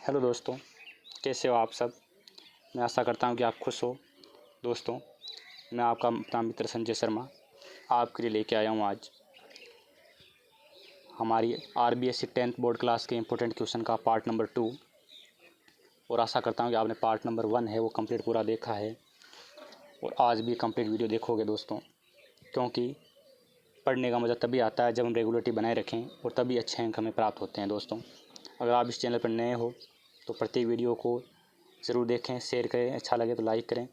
Hello दोस्तों, कैसे हो आप सब। मैं आशा करता हूँ कि आप खुश हो। दोस्तों, मैं आपका अपना मित्र संजय शर्मा आपके लिए लेके आया हूँ आज हमारी RBSC 10th बोर्ड क्लास के इम्पोर्टेंट क्वेश्चन का पार्ट नंबर 2। और आशा करता हूँ कि आपने पार्ट नंबर 1 है वो कंप्लीट पूरा देखा है और आज भी कंप्लीट वीडियो देखोगे दोस्तों, क्योंकि पढ़ने का मज़ा तभी आता है जब हम रेगुलरिटी बनाए रखें और तभी अच्छे अंक हमें प्राप्त होते हैं। दोस्तों, अगर आप इस चैनल पर नए हो तो प्रत्येक वीडियो को ज़रूर देखें, शेयर करें, अच्छा लगे तो लाइक करें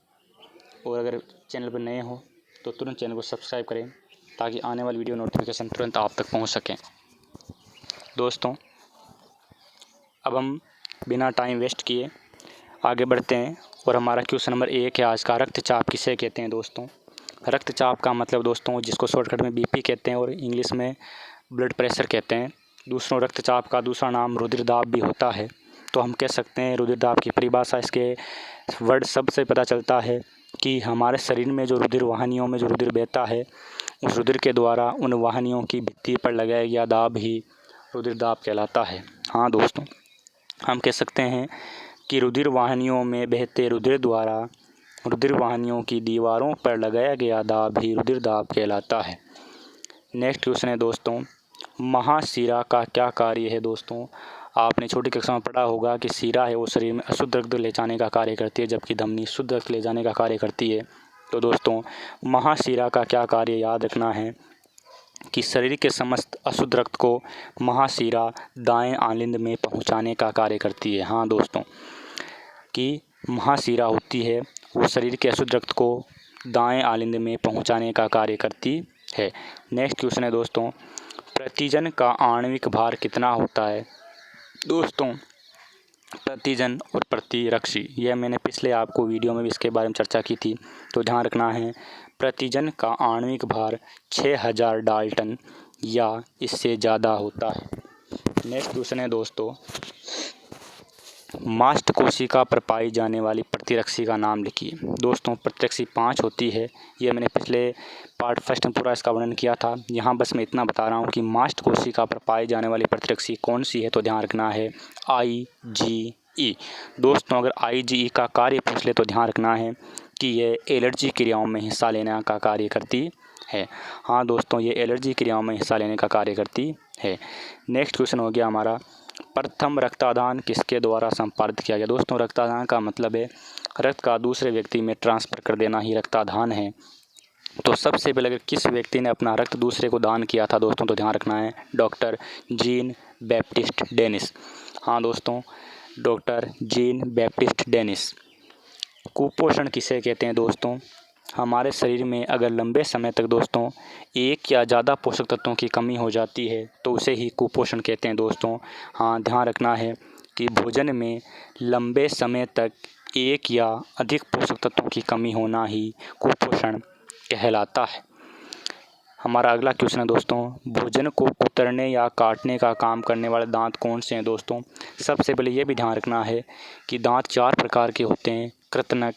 और अगर चैनल पर नए हो तो तुरंत चैनल को सब्सक्राइब करें ताकि आने वाली वीडियो नोटिफिकेशन तुरंत आप तक पहुंच सकें। दोस्तों, अब हम बिना टाइम वेस्ट किए आगे बढ़ते हैं और हमारा क्वेश्चन नंबर 1 है आज का, रक्तचाप किसे कहते हैं। दोस्तों, रक्तचाप का मतलब दोस्तों जिसको शॉर्टकट में BP कहते हैं और इंग्लिश में ब्लड प्रेशर कहते हैं। दूसरों, रक्तचाप का दूसरा नाम रुधिरदाब भी होता है। तो हम कह सकते हैं रुधिरदाब की परिभाषा इसके वर्ड शब्द से पता चलता है कि हमारे शरीर में जो रुधिर वाहिनियों में जो रुधिर बहता है उस रुधिर के द्वारा उन वाहिनियों की भित्ति पर लगाया गया दाब ही रुधिरदाब कहलाता है। हाँ दोस्तों, हम कह सकते हैं कि रुधिर वाहिनियों में बहते रुधिर द्वारा रुधिर वाहिनियों की दीवारों पर लगाया गया दाब ही रुधिरदाब कहलाता है। नेक्स्ट क्वेश्चन है दोस्तों, महाशिरा का क्या कार्य है। दोस्तों, आपने छोटी कक्षा में पढ़ा होगा कि शिरा है वो शरीर में अशुद्ध रक्त ले जाने का कार्य करती है, जबकि धमनी शुद्ध रक्त ले जाने का कार्य करती है। तो दोस्तों, महाशिरा का क्या कार्य याद रखना है कि शरीर के समस्त अशुद्ध रक्त को महाशिरा दाएं आलिंद में पहुंचाने का कार्य करती है। हाँ दोस्तों, कि महाशिरा होती है वो शरीर के अशुद्ध रक्त को दाएं आलिंद में पहुंचाने का कार्य करती है। नेक्स्ट क्वेश्चन है दोस्तों, प्रतिजन का आणविक भार कितना होता है। दोस्तों, प्रतिजन और प्रतिरक्षी यह मैंने पिछले आपको वीडियो में भी इसके बारे में चर्चा की थी, तो ध्यान रखना है प्रतिजन का आणविक भार 6000 डाल्टन या इससे ज़्यादा होता है। नेक्स्ट क्वेश्चन है दोस्तों, मास्ट कोशिका पर पाई जाने वाली प्रतिरक्षी का नाम लिखिए। दोस्तों, प्रतिरक्षी 5 होती है, ये मैंने पिछले पार्ट फर्स्ट में पूरा इसका वर्णन किया था। यहाँ बस मैं इतना बता रहा हूँ कि मास्ट कोशिका पर पाई जाने वाली प्रतिरक्षी कौन सी है, तो ध्यान रखना है IgE। दोस्तों, अगर IgE का कार्य पूछ ले तो ध्यान रखना है कि यह एलर्जी क्रियाओं में हिस्सा लेने का कार्य करती है। हाँ दोस्तों, ये एलर्जी क्रियाओं में हिस्सा लेने का कार्य करती है। नेक्स्ट क्वेश्चन हो गया हमारा, प्रथम रक्तदान किसके द्वारा संपादित किया गया। दोस्तों, रक्तदान का मतलब है रक्त का दूसरे व्यक्ति में ट्रांसफ़र कर देना ही रक्तदान है। तो सबसे पहले अगर किस व्यक्ति ने अपना रक्त दूसरे को दान किया था दोस्तों, तो ध्यान रखना है डॉक्टर जीन बैप्टिस्ट डेनिस। हाँ दोस्तों, डॉक्टर जीन बैप्टिस्ट डेनिस। कुपोषण किसे कहते हैं। दोस्तों, हमारे शरीर में अगर लंबे समय तक दोस्तों एक या ज़्यादा पोषक तत्वों की कमी हो जाती है तो उसे ही कुपोषण कहते हैं। दोस्तों, हाँ ध्यान रखना है कि भोजन में लंबे समय तक एक या अधिक पोषक तत्वों की कमी होना ही कुपोषण कहलाता है। हमारा अगला क्वेश्चन है दोस्तों, भोजन को कुतरने या काटने का काम करने वाले दांत कौन से हैं। दोस्तों, सबसे पहले ये भी ध्यान रखना है कि दांत 4 प्रकार के होते हैं, कृतनक,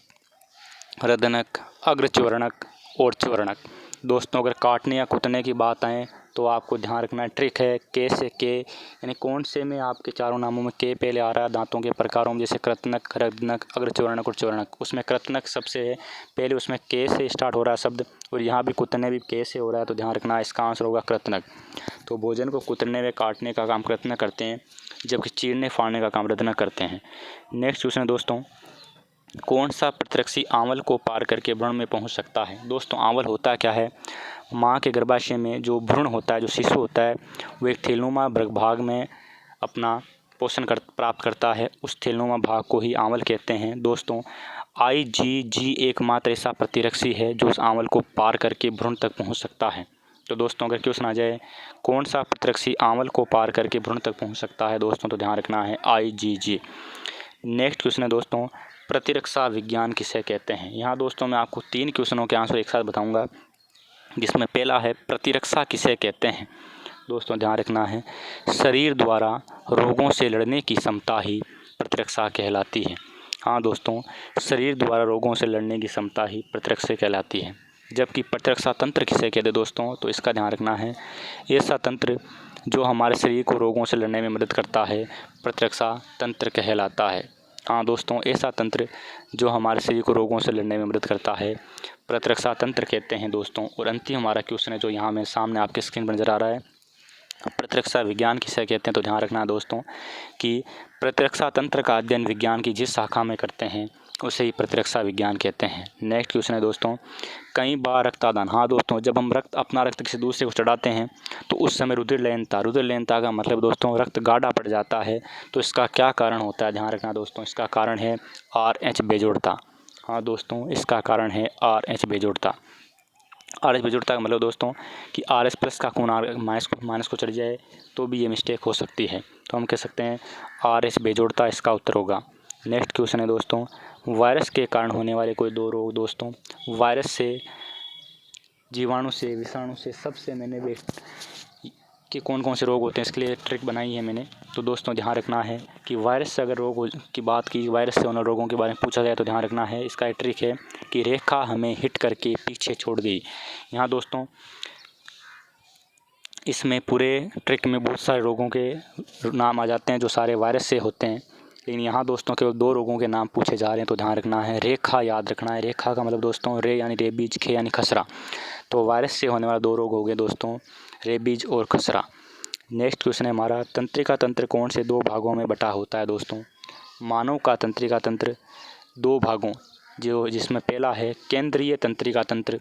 रदनक, अग्रच्वर्णक और च्वर्णक। दोस्तों, अगर काटने या कुतरने की बात आए तो आपको ध्यान रखना है ट्रिक है के से के, यानी कौन से में आपके चारों नामों में के पहले आ रहा है दांतों के प्रकारों में, जैसे कृतनक, रदनक, अग्रच्वर्णक और च्वर्णक। उसमें कृतनक सबसे पहले उसमें के से स्टार्ट हो रहा है शब्द और यहाँ भी कुतरने भी के से हो रहा है, तो ध्यान रखना है इसका आंसर होगा कृतनक। तो भोजन को कुतरने व काटने का काम कृतनक करते हैं, जबकि चीरने फाड़ने का काम रदनक करते हैं। नेक्स्ट क्वेश्चन है दोस्तों, कौन सा प्रतिरक्षी आंवल को पार करके भ्रूण में पहुंच सकता है। दोस्तों, आंवल होता क्या है, माँ के गर्भाशय में जो भ्रूण होता है, जो शिशु होता है, वो एक थैलोनुमा भाग में अपना पोषण प्राप्त करता है। उस थैलोनुमा भाग को ही आंवल कहते हैं। दोस्तों, IgG एकमात्र ऐसा प्रतिरक्षी है जो उस आंवल को पार करके भ्रूण तक पहुँच सकता है। तो दोस्तों, अगर क्वेश्चन आ जाए कौन सा प्रतिरक्षी आंवल को पार करके भ्रूण तक पहुँच सकता है दोस्तों, तो ध्यान रखना है IgG। नेक्स्ट क्वेश्चन है दोस्तों, प्रतिरक्षा विज्ञान किसे कहते हैं। यहाँ दोस्तों मैं आपको 3 क्वेश्चनों के आंसर एक साथ बताऊंगा, जिसमें पहला है प्रतिरक्षा किसे कहते हैं। दोस्तों, ध्यान रखना है शरीर द्वारा रोगों से लड़ने की क्षमता ही प्रतिरक्षा कहलाती है। हाँ दोस्तों, शरीर द्वारा रोगों से लड़ने की क्षमता ही प्रतिरक्षा कहलाती है। जबकि प्रतिरक्षा तंत्र किसे कहते हैं दोस्तों, तो इसका ध्यान रखना है ऐसा तंत्र जो हमारे शरीर को रोगों से लड़ने में मदद करता है प्रतिरक्षा तंत्र कहलाता है। हाँ दोस्तों, ऐसा तंत्र जो हमारे शरीर को रोगों से लड़ने में मदद करता है प्रतिरक्षा तंत्र कहते हैं दोस्तों। और अंतिम हमारा क्वेश्चन है जो यहाँ मेरे सामने आपके स्क्रीन पर नज़र आ रहा है, प्रतिरक्षा विज्ञान किसे कहते हैं। तो ध्यान रखना दोस्तों कि प्रतिरक्षा तंत्र का अध्ययन विज्ञान की जिस शाखा में करते हैं उसे ही प्रतिरक्षा विज्ञान कहते हैं। नेक्स्ट क्वेश्चन है दोस्तों, कई बार रक्तदान। हाँ दोस्तों, जब हम अपना रक्त किसी दूसरे को चढ़ाते हैं तो उस समय रुधिर का मतलब दोस्तों रक्त गाढ़ा पड़ जाता है। तो इसका क्या कारण होता है, ध्यान रखना दोस्तों, इसका कारण है RH बेजोड़ता। हाँ दोस्तों, इसका कारण है RH बेजोड़ता। RH बेजोड़ता का मतलब दोस्तों कि RH+ का खून माइनस को चढ़ जाए तो भी ये मिस्टेक हो सकती है। तो हम कह सकते हैं RH बेजोड़ता इसका उत्तर होगा। नेक्स्ट क्वेश्चन है दोस्तों, वायरस के कारण होने वाले कोई 2 रोग। दोस्तों वायरस से, जीवाणु से, विषाणु से सबसे मैंने कि कौन कौन से रोग होते हैं इसके लिए ट्रिक बनाई है मैंने। तो दोस्तों ध्यान रखना है कि वायरस से अगर रोग की बात की, वायरस से होने रोगों के बारे में पूछा जाए तो ध्यान रखना है, इसका एक ट्रिक है कि रेखा हमें हिट करके पीछे छोड़ गई। यहाँ दोस्तों इसमें पूरे ट्रिक में बहुत सारे रोगों के नाम आ जाते हैं जो सारे वायरस से होते हैं, लेकिन यहाँ दोस्तों केवल 2 रोगों के नाम पूछे जा रहे हैं। तो ध्यान रखना है, रेखा याद रखना है। रेखा का मतलब दोस्तों रे यानी रेबीज, खे यानी खसरा। तो वायरस से होने वाले 2 रोग हो गए दोस्तों, रेबीज और खसरा। नेक्स्ट क्वेश्चन है हमारा, तंत्रिका तंत्र कौन से 2 भागों में बटा होता है। दोस्तों मानव का तंत्रिका तंत्र 2 भागों जिसमें पहला है केंद्रीय तंत्रिका तंत्र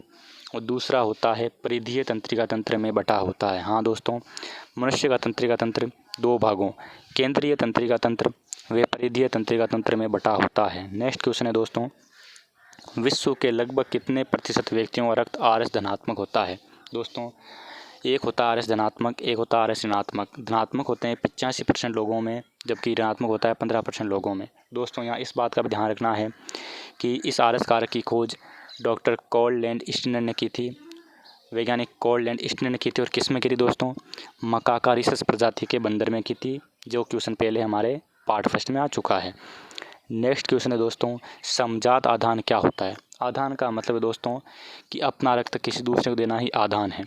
और दूसरा होता है परिधीय तंत्रिका तंत्र में बटा होता है। हाँ दोस्तों, मनुष्य का तंत्रिका तंत्र 2 भागों केंद्रीय तंत्रिका तंत्र व परिधीय तंत्रिका तंत्र में बटा होता है। नेक्स्ट क्वेश्चन है दोस्तों, विश्व के लगभग कितने प्रतिशत व्यक्तियों का रक्त RH धनात्मक होता है। दोस्तों एक होता है RH धनात्मक, एक होता है RH ऋणात्मक। धनात्मक होते हैं 85% लोगों में, जबकि ऋणात्मक होता है 15% लोगों में। दोस्तों यहाँ इस बात का भी ध्यान रखना है कि इस RH कारक की खोज डॉक्टर कार्ल लैंडस्टीनर ने की थी, वैज्ञानिक कार्ल लैंडस्टीनर ने की थी। और किस में की थी दोस्तों, मकाका रिसस प्रजाति के बंदर में की थी, जो क्वेश्चन पहले हमारे पार्ट फर्स्ट में आ चुका है। नेक्स्ट क्वेश्चन है दोस्तों, समजात आधान क्या होता है। आधान का मतलब है दोस्तों कि अपना रक्त किसी दूसरे को देना ही आधान है,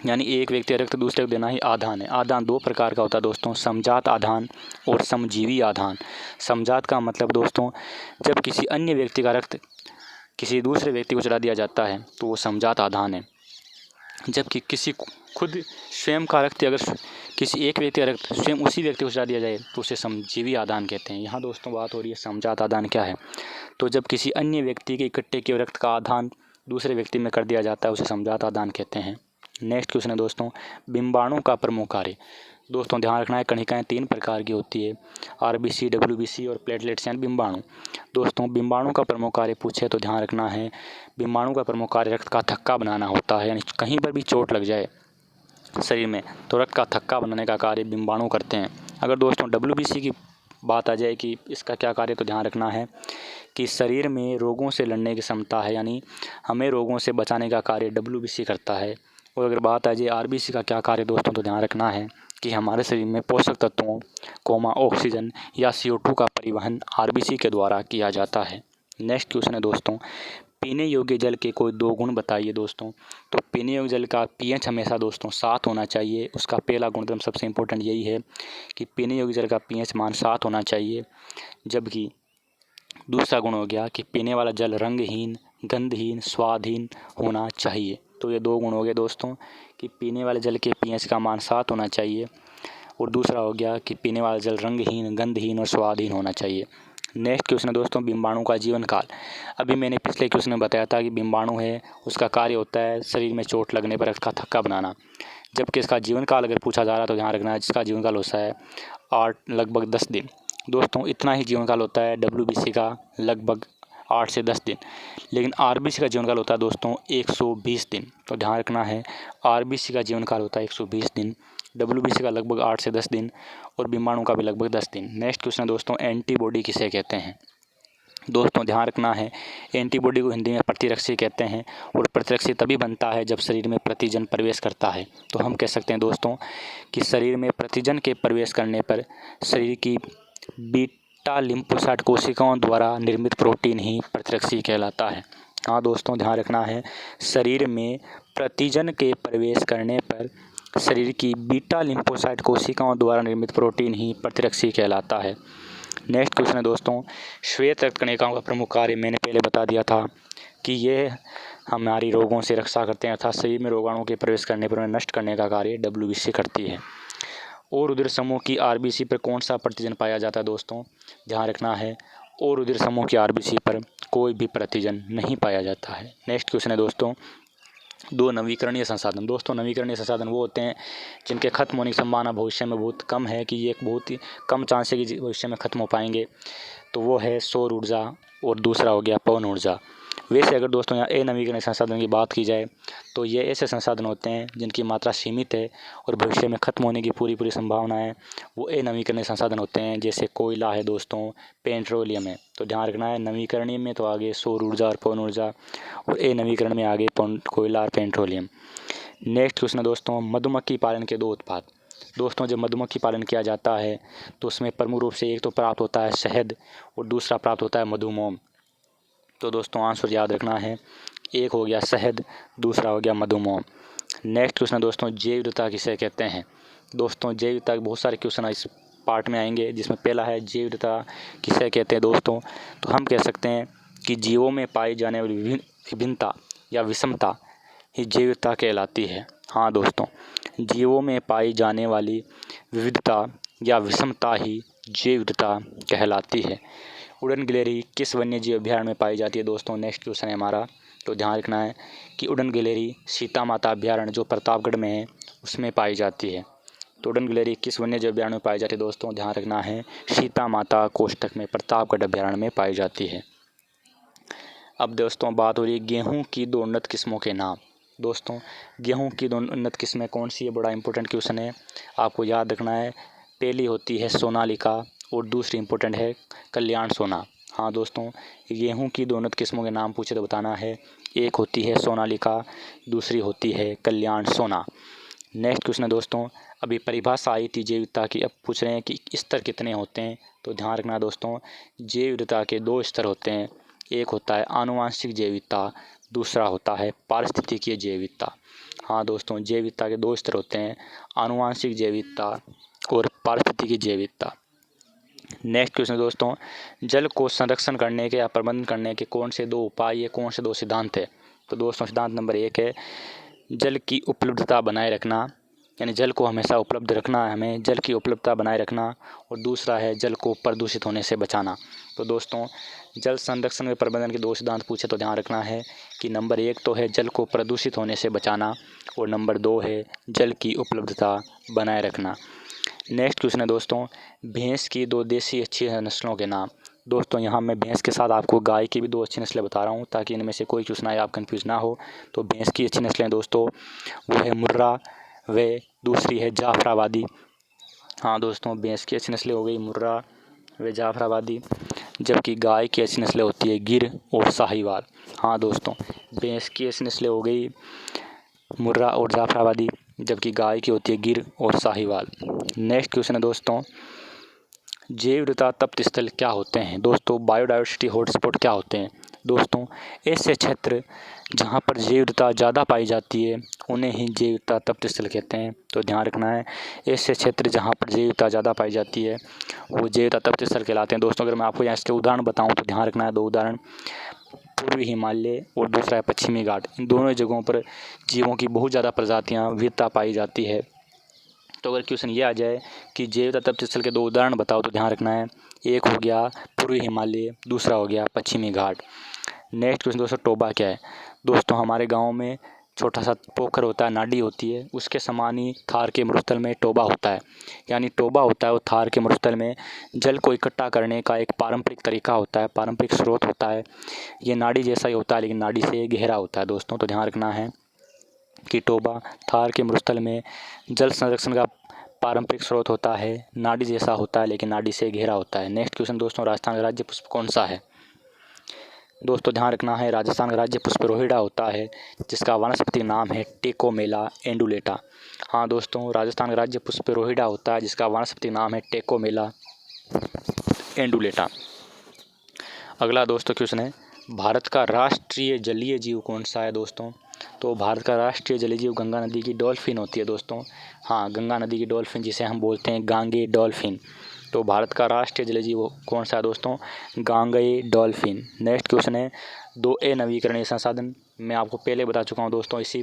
यानी एक व्यक्ति रक्त दूसरे को देना ही आधान है। आधान 2 प्रकार का होता है दोस्तों, समजात आधान और समजीवी आधान। समजात का मतलब दोस्तों जब किसी अन्य व्यक्ति का रक्त किसी दूसरे व्यक्ति को चढ़ा दिया जाता है तो वो समजात आधान है। जबकि किसी खुद स्वयं का रक्त अगर किसी एक व्यक्ति का रक्त स्वयं उसी व्यक्ति को चढ़ा दिया जाए तो उसे समजीवी आधान कहते हैं। यहाँ दोस्तों बात हो रही है समजात आधान क्या है, तो जब किसी अन्य व्यक्ति के इकट्ठे किए रक्त का आधान दूसरे व्यक्ति में कर दिया जाता है उसे समजात आधान कहते हैं। नेक्स्ट क्वेश्चन है दोस्तों, बिंबाणु का प्रमुख कार्य। दोस्तों ध्यान रखना है, कणिकाएं 3 प्रकार की होती है, RBC, WBC और प्लेटलेट्स यानी बिंबाणु। दोस्तों बिंबाणु का प्रमुख कार्य पूछे तो ध्यान रखना है, बिंबाणु का प्रमुख कार्य रक्त का थक्का बनाना होता है, यानी कहीं पर भी चोट लग जाए शरीर में तो रक्त का थक्का बनाने का कार्य बिंबाणु करते हैं। अगर दोस्तों WBC की बात आ जाए कि इसका क्या कार्य, तो ध्यान रखना है कि शरीर में रोगों से लड़ने की क्षमता है, यानी हमें रोगों से बचाने का कार्य WBC करता है। और अगर बात आ जाए RBC का क्या कार्य दोस्तों, तो ध्यान रखना है कि हमारे शरीर में पोषक तत्वों ऑक्सीजन या CO2 का परिवहन RBC के द्वारा किया जाता है। नेक्स्ट क्वेश्चन है दोस्तों, पीने योग्य जल के कोई 2 गुण बताइए। दोस्तों तो पीने योग्य जल का pH हमेशा दोस्तों 7 होना चाहिए। उसका पहला गुणधर्म सबसे इम्पोर्टेंट यही है कि पीने योग्य जल का pH मान 7 होना चाहिए। जबकि दूसरा गुण हो गया कि पीने वाला जल रंगहीन, गंधहीन, स्वादहीन होना चाहिए। तो ये 2 गुण हो गए दोस्तों कि पीने वाले जल के pH का मान 7 होना चाहिए, और दूसरा हो गया कि पीने वाला जल रंगहीन, गंधहीन और स्वादहीन होना चाहिए। नेक्स्ट क्वेश्चन है दोस्तों, बिंबाणु का जीवन काल। अभी मैंने पिछले क्वेश्चन में बताया था कि बिंबाणु है उसका कार्य होता है शरीर में चोट लगने पर रक्त का थक्का बनाना, जबकि इसका जीवन काल अगर पूछा जा रहा है तो ध्यान रखना है जिसका जीवन काल होता है लगभग 10 दिन। दोस्तों इतना ही जीवन काल होता है WBC का, लगभग 8 से 10 दिन, लेकिन RBC का जीवन काल होता है दोस्तों 120 दिन। तो ध्यान रखना है, RBC का जीवन काल होता है 120 दिन, WBC का लगभग 8 से 10 दिन और बिंबाणु का भी लगभग 10 दिन। नेक्स्ट क्वेश्चन है दोस्तों, एंटीबॉडी किसे कहते हैं। दोस्तों ध्यान रखना है, एंटीबॉडी को हिंदी में प्रतिरक्षी कहते हैं, और प्रतिरक्षी तभी बनता है जब शरीर में प्रतिजन प्रवेश करता है। तो हम कह सकते हैं दोस्तों कि शरीर में प्रतिजन के प्रवेश करने पर शरीर की बीटा लिम्फोसाइट कोशिकाओं द्वारा निर्मित प्रोटीन ही प्रतिरक्षी कहलाता है। हाँ दोस्तों ध्यान रखना है, शरीर में प्रतिजन के प्रवेश करने पर शरीर की बीटा लिम्फोसाइट कोशिकाओं द्वारा निर्मित प्रोटीन ही प्रतिरक्षी कहलाता है। नेक्स्ट क्वेश्चन है दोस्तों, श्वेत रक्त कणिकाओं का प्रमुख कार्य मैंने पहले बता दिया था कि ये हमारी रोगों से रक्षा करते हैं, अर्थात शरीर में रोगाणुओं के प्रवेश करने पर उन्हें नष्ट करने का कार्य WBC करती है। और रुधिर समूह की RBC पर कौन सा प्रतिजन पाया जाता है दोस्तों, ध्यान रखना है, और रुधिर समूह की RBC पर कोई भी प्रतिजन नहीं पाया जाता है। नेक्स्ट क्वेश्चन है दोस्तों, दो नवीकरणीय संसाधन। दोस्तों नवीकरणीय संसाधन वो होते हैं जिनके खत्म होने की संभावना भविष्य में बहुत कम है, कि ये एक बहुत ही कम चांस है कि भविष्य में ख़त्म हो पाएंगे। तो वो है सौर ऊर्जा और दूसरा हो गया पवन ऊर्जा। वैसे अगर दोस्तों यहाँ अनवीकरणीय संसाधन की बात की जाए तो ये ऐसे संसाधन होते हैं जिनकी मात्रा सीमित है और भविष्य में ख़त्म होने की पूरी संभावना है, वो अनवीकरणीय संसाधन होते हैं। जैसे कोयला है दोस्तों, पेट्रोलियम है। तो ध्यान रखना है, नवीकरणीय में तो आगे सौर ऊर्जा और पवन ऊर्जा, और अनवीकरण में आगे कोयला और पेट्रोलियम। नेक्स्ट क्वेश्चन है दोस्तों, मधुमक्खी पालन के दो उत्पाद। दोस्तों जब मधुमक्खी पालन किया जाता है तो उसमें प्रमुख रूप से एक तो प्राप्त होता है शहद और दूसरा प्राप्त होता है मधुमोम। तो दोस्तों आंसर याद रखना है, एक हो गया शहद, दूसरा हो गया मधुमोम। नेक्स्ट क्वेश्चन दोस्तों, जैव विविधता किसे कहते हैं। दोस्तों जैव विविधता के बहुत सारे क्वेश्चन इस पार्ट में आएंगे, जिसमें पहला है जैव विविधता किसे कहते हैं दोस्तों। तो हम कह सकते हैं कि जीवों में पाई जाने वाली विभिन्नता या विषमता ही जैव विविधता कहलाती है। हाँ दोस्तों, जीवों में पाई जाने वाली विविधता या विषमता ही जैव विविधता कहलाती है। उड़न गिलहरी किस वन्य जीव अभयारण्य में पाई जाती है दोस्तों। नेक्स्ट क्वेश्चन है हमारा, तो ध्यान रखना है कि उड़न गिलहरी सीता माता अभयारण्य जो प्रतापगढ़ में है उसमें पाई जाती है। तो उड़न गिलहरी किस वन्य जीव अभयारण्य में पाई जाती है दोस्तों, ध्यान रखना है, सीता माता कोष्ठक में प्रतापगढ़ अभयारण्य में पाई जाती है। अब दोस्तों बात हो रही है गेहूँ की दो उन्नत किस्मों के नाम। दोस्तों गेहूँ की दो उन्नत किस्में कौन सी है, बड़ा इंपॉर्टेंट क्वेश्चन है, आपको याद रखना है। पहली होती है सोनालिका और दूसरी इंपॉर्टेंट है कल्याण सोना। हाँ दोस्तों, गेहूँ की दो उन्नत किस्मों के नाम पूछे तो बताना है, एक होती है सोनालिका, दूसरी होती है कल्याण सोना। नेक्स्ट क्वेश्चन है दोस्तों, अभी परिभाषा आई थी जैव विविधता की, अब पूछ रहे हैं कि स्तर कितने होते हैं। तो ध्यान रखना दोस्तों, जैव विविधता के दो स्तर होते हैं, एक होता है आनुवांशिक जैव विविधता, दूसरा होता है पारिस्थितिकीय जैव विविधता। हाँ दोस्तों, जैव विविधता के दो स्तर होते हैं, आनुवांशिक जैव विविधता और पारिस्थितिकीय जैव विविधता। नेक्स्ट क्वेश्चन दोस्तों, जल को संरक्षण करने के या प्रबंधन करने के कौन से दो उपाय या कौन से दो सिद्धांत है। तो दोस्तों सिद्धांत नंबर 1 है जल की उपलब्धता बनाए रखना, यानी जल को हमेशा उपलब्ध रखना है हमें, जल की उपलब्धता बनाए रखना, और दूसरा है जल को प्रदूषित होने से बचाना। तो दोस्तों जल संरक्षण व प्रबंधन के दो सिद्धांत पूछे तो ध्यान रखना है कि नंबर 1 तो है जल को प्रदूषित होने से बचाना, और नंबर 2 है जल की उपलब्धता बनाए रखना। नेक्स्ट क्वेश्चन है दोस्तों, भैंस की दो देसी अच्छी नस्लों के नाम। दोस्तों यहाँ मैं भैंस के साथ आपको गाय की भी दो अच्छी नस्लें बता रहा हूँ, ताकि इनमें से कोई क्वेश्चन आए आप कंफ्यूज ना हो। तो भैंस की अच्छी नस्लें दोस्तों वो है मुर्रा व दूसरी है जाफराबादी। हाँ दोस्तों, भैंस की अच्छी नस्लें हो गई मुर्रा व जाफराबादी, जबकि गाय की अच्छी नस्लें होती है गिर और साहिवाल। हाँ दोस्तों, भैंस की अच्छी नस्लें हो गई मुर्रा और जाफराबादी, जबकि गाय की होती है गिर और साहिवाल। नेक्स्ट क्वेश्चन है दोस्तों, जैव विविधता तप्त स्थल क्या होते हैं। दोस्तों बायोडाइवर्सिटी हॉटस्पॉट क्या होते हैं। दोस्तों ऐसे क्षेत्र जहाँ पर जैव विविधता ज़्यादा पाई जाती है उन्हें ही जैव विविधता तप्त स्थल कहते हैं। तो ध्यान रखना है, ऐसे क्षेत्र जहाँ पर जैव विविधता ज़्यादा पाई जाती है वो जैव विविधता तप्त स्थल कहलाते हैं। दोस्तों अगर मैं आपको यहाँ इसके उदाहरण बताऊँ तो ध्यान रखना है, दो उदाहरण, पूर्वी हिमालय और दूसरा है पश्चिमी घाट। इन दोनों जगहों पर जीवों की बहुत ज़्यादा प्रजातियाँ विविधता पाई जाती है। तो अगर क्वेश्चन ये आ जाए कि जैव विविधता तप्त स्थल के दो उदाहरण बताओ तो ध्यान रखना है, एक हो गया पूर्वी हिमालय, दूसरा हो गया पश्चिमी घाट। नेक्स्ट क्वेश्चन दोस्तों, टोबा क्या है। दोस्तों हमारे गांव में छोटा सा पोखर होता है, नाडी होती है, उसके समान ही थार के मरुस्थल में टोबा होता है। यानी टोबा होता है वो थार के मरुस्थल में जल को इकट्ठा करने का एक पारंपरिक तरीका होता है, पारंपरिक स्रोत होता है। ये नाडी जैसा ही होता है लेकिन नाडी से गहरा होता है दोस्तों। तो ध्यान रखना है कि टोबा थार के मरुस्थल में जल संरक्षण का पारंपरिक स्रोत होता है, नाडी जैसा होता है लेकिन नाडी से गहरा होता है। नेक्स्ट क्वेश्चन दोस्तों, राजस्थान का राज्य पुष्प कौन सा है। दोस्तों ध्यान रखना है, राजस्थान का राज्य पुष्प रोहिड़ा होता है, जिसका वानस्पतिक नाम है टेकोमेला एंडुलेटा। हाँ दोस्तों, राजस्थान का राज्य पुष्प रोहिड़ा होता है, जिसका वानस्पतिक नाम है टेकोमेला एंडुलेटा। अगला दोस्तों क्वेश्चन है, भारत का राष्ट्रीय जलीय जीव कौन सा है। दोस्तों तो भारत का राष्ट्रीय जलीय जीव गंगा नदी की डॉल्फिन होती है दोस्तों। हाँ, गंगा नदी की डॉल्फिन, जिसे हम बोलते हैं गांगे डॉल्फिन। तो भारत का राष्ट्रीय जलीय जीव कौन सा है दोस्तों? गांगे डॉल्फिन। नेक्स्ट क्वेश्चन है 2A नवीकरणीय संसाधन। मैं आपको पहले बता चुका हूँ दोस्तों इसी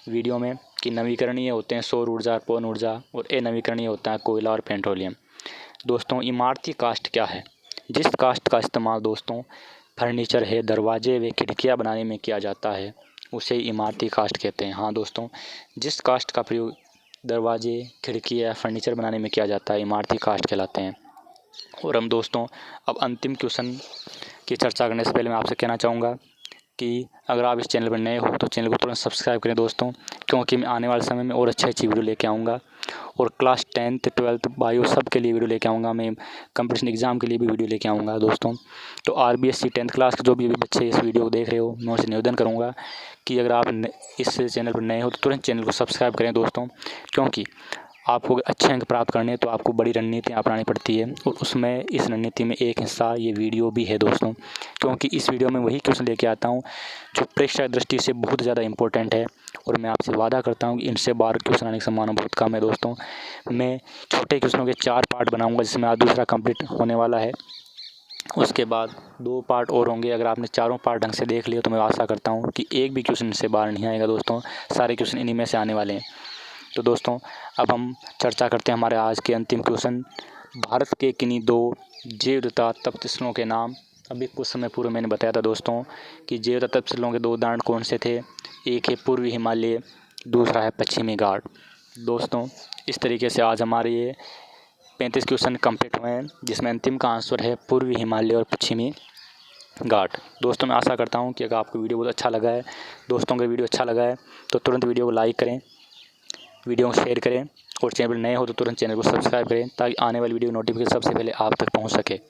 वीडियो में कि नवीकरणीय होते हैं सौर ऊर्जा, पवन ऊर्जा, और नवीकरणीय होता है कोयला और पेट्रोलियम। दोस्तों, इमारती काष्ठ क्या है? जिस काष्ठ का इस्तेमाल दोस्तों फर्नीचर है, दरवाजे व खिड़कियाँ बनाने में किया जाता है, उसे इमारती काष्ठ कहते हैं। हाँ दोस्तों, जिस काष्ठ का प्रयोग दरवाजे, खिड़की या फर्नीचर बनाने में किया जाता है, इमारती काष्ठ कहलाते हैं। और हम दोस्तों अब अंतिम क्वेश्चन की चर्चा करने से पहले मैं आपसे कहना चाहूँगा कि अगर आप इस चैनल पर नए हो तो चैनल को तुरंत सब्सक्राइब करें दोस्तों, क्योंकि मैं आने वाले समय में और अच्छी वीडियो लेके आऊँगा। और क्लास 10th 12th बायो सब के लिए वीडियो लेके आऊँगा। मैं कंपटीशन एग्ज़ाम के लिए भी वीडियो लेके आऊँगा दोस्तों। तो RBSC 10th क्लास के जो भी बच्चे इस वीडियो को देख रहे हो, मैं उनसे निवेदन करूँगा कि अगर आप इस चैनल पर नए हो तो तुरंत चैनल को सब्सक्राइब करें दोस्तों, क्योंकि आपको अच्छे अंक प्राप्त करने हैं तो आपको बड़ी रणनीतियाँ अपनानी पड़ती है। और उसमें इस रणनीति में एक हिस्सा ये वीडियो भी है दोस्तों, क्योंकि इस वीडियो में वही क्वेश्चन लेके आता हूँ जो परीक्षा दृष्टि से बहुत ज़्यादा इंपॉर्टेंट है। और मैं आपसे वादा करता हूँ कि इनसे 12 क्वेश्चन आने की संभावना बहुत कम है दोस्तों। मैं छोटे क्वेश्चनों के 4 पार्ट बनाऊँगा, जिसमें आज दूसरा कंप्लीट होने वाला है। उसके बाद 2 पार्ट और होंगे। अगर आपने चारों पार्ट ढंग से देख लिया तो मैं आशा करता हूँ कि एक भी क्वेश्चन इनसे बाहर नहीं आएगा दोस्तों। सारे क्वेश्चन इन्हीं में से आने वाले हैं। तो दोस्तों अब हम चर्चा करते हैं हमारे आज के अंतिम क्वेश्चन। भारत के किन्हीं 2 जैव तथा तप्तस्थलों के नाम। अभी कुछ समय पूर्व मैंने बताया था दोस्तों कि जैव तथा तप्तस्थलों के 2 उदाहरण कौन से थे। एक है पूर्वी हिमालय, दूसरा है पश्चिमी घाट। दोस्तों इस तरीके से आज हमारे ये 35 क्वेश्चन कंप्लीट हुए हैं, जिसमें अंतिम का आंसर है पूर्वी हिमालय और पश्चिमी घाट। दोस्तों मैं आशा करता हूँ कि अगर आपको वीडियो बहुत अच्छा लगा है, दोस्तों का वीडियो अच्छा लगा है तो तुरंत वीडियो को लाइक करें, वीडियो को शेयर करें, और चैनल पर नए हो तो तुरंत चैनल को सब्सक्राइब करें, ताकि आने वाली वीडियो नोटिफिकेशन सबसे पहले आप तक पहुंच सके।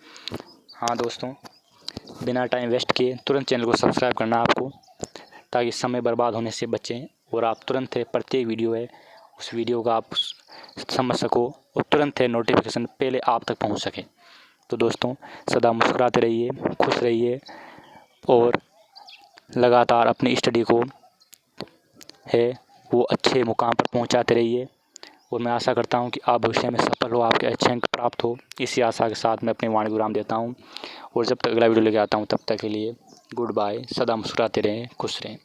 हाँ दोस्तों, बिना टाइम वेस्ट किए तुरंत चैनल को सब्सक्राइब करना आपको, ताकि समय बर्बाद होने से बचें और आप तुरंत है प्रत्येक वीडियो है उस वीडियो का आप समझ सको और तुरंत है नोटिफिकेशन पहले आप तक पहुँच सके। तो दोस्तों सदा मुस्कुराते रहिए, खुश रहिए, और लगातार अपनी स्टडी को है वो अच्छे मुकाम पर पहुंचाते रहिए। और मैं आशा करता हूं कि आप भविष्य में सफल हो, आपके अच्छे अंक प्राप्त हो। इसी आशा के साथ मैं अपनी वाणी विराम देता हूं, और जब तक अगला वीडियो लेके आता हूं तब तक के लिए गुड बाय। सदा मुस्कुराते रहें, खुश रहें।